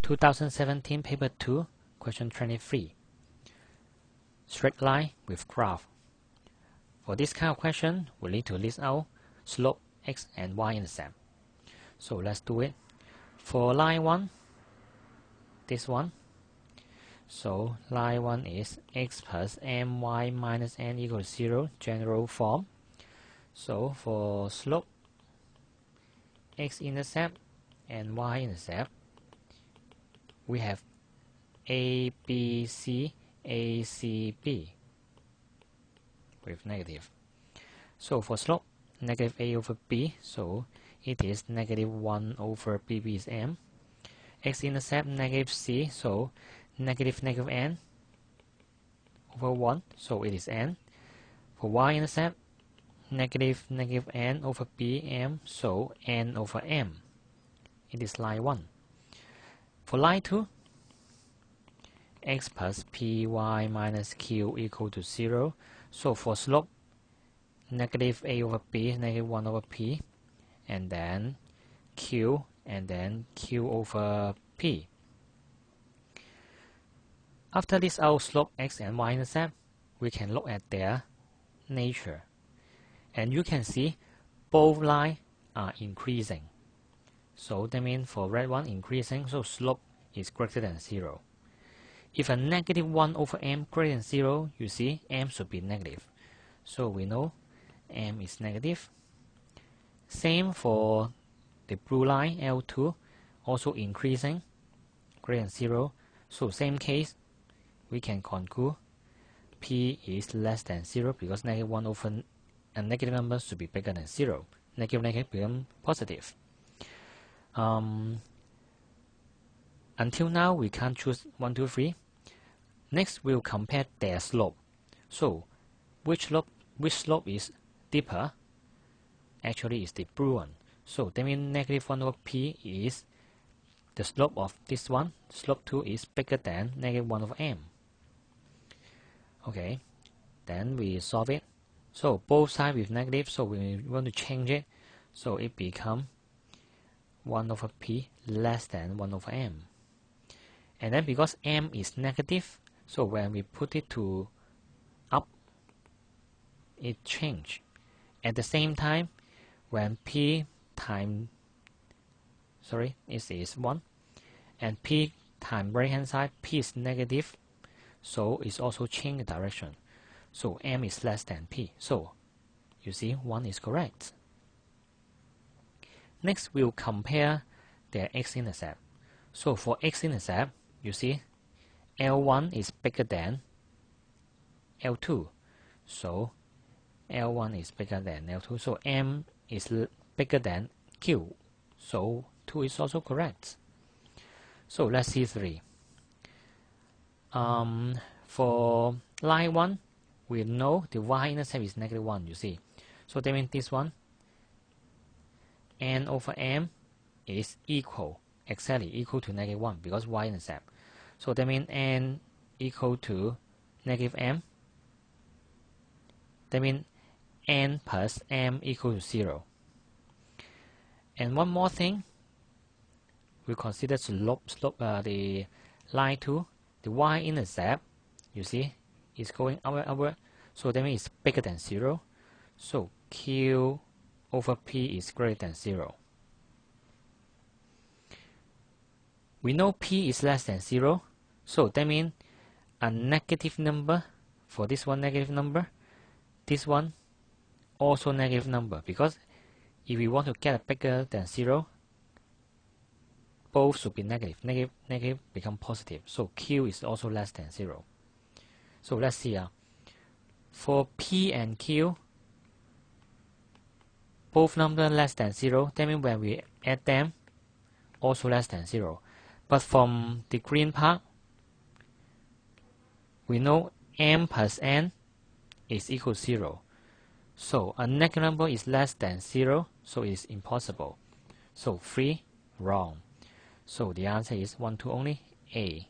2017 Paper 2, Question 23. Straight line with graph. For this kind of question, we need to list out slope, x and y-intercept. So let's do it. For line 1, this one. So line 1 is x plus my minus n equals 0, general form. So for slope, x-intercept and y-intercept, we have a, b, c, a, c, b with negative. So for slope, negative a over b, so it is negative 1 over bb is m. X-intercept negative c, so negative n over 1, so it is n. For y-intercept, negative n over bm, so n over m. It is line 1. For line 2, x plus py minus q equal to 0. So for slope, negative a over b, negative 1 over p, and then q, and then q over p. After this out slope x and y-intercept, we can look at their nature. And you can see both lines are increasing. So that means for red one increasing, so slope is greater than 0. If a negative 1 over m greater than 0, you see m should be negative. So we know m is negative. Same for the blue line L2, also increasing, greater than 0. So same case, we can conclude p is less than 0 because negative 1 over a negative number should be bigger than 0. Negative become positive. Until now, we can't choose 1, 2, 3. Next, we'll compare their slope. So, which slope is deeper? Actually, it's the blue one. So, that means negative 1 over p is the slope of this one. Slope 2 is bigger than negative 1 over m. Okay, then we solve it. So, both sides with negative, so we want to change it. So, it becomes 1 over p less than 1 over m. And then because m is negative, so when we put it to up, it change. At the same time, when p times, it is 1, and p times right hand side, p is negative, so it's also change the direction. So m is less than p. So you see 1 is correct. Next, we'll compare their x-intercept. So for x-intercept, you see L1 is bigger than L2. So L1 is bigger than L2. So M is bigger than Q. So 2 is also correct. So let's see 3. For line 1, we know the y-intercept is negative 1, you see. So that means this one, n over m is exactly equal to negative 1 because y-intercept. So that means n equal to negative m. That means n plus m equal to 0. And one more thing, we consider the line 2, the y-intercept, you see, is going upward. So that means it's bigger than 0. So q over p is greater than 0. We know p is less than 0, so that means a negative number, for this one negative number, this one also negative number, because if we want to get a bigger than 0, both should be negative. Negative become positive, so q is also less than 0. So let's see. For p and q, both numbers less than 0, that means when we add them, also less than 0. But from the green part, we know m plus n is equal to 0. So a negative number is less than 0, so it's impossible. So 3, wrong. So the answer is 1, 2 only, A.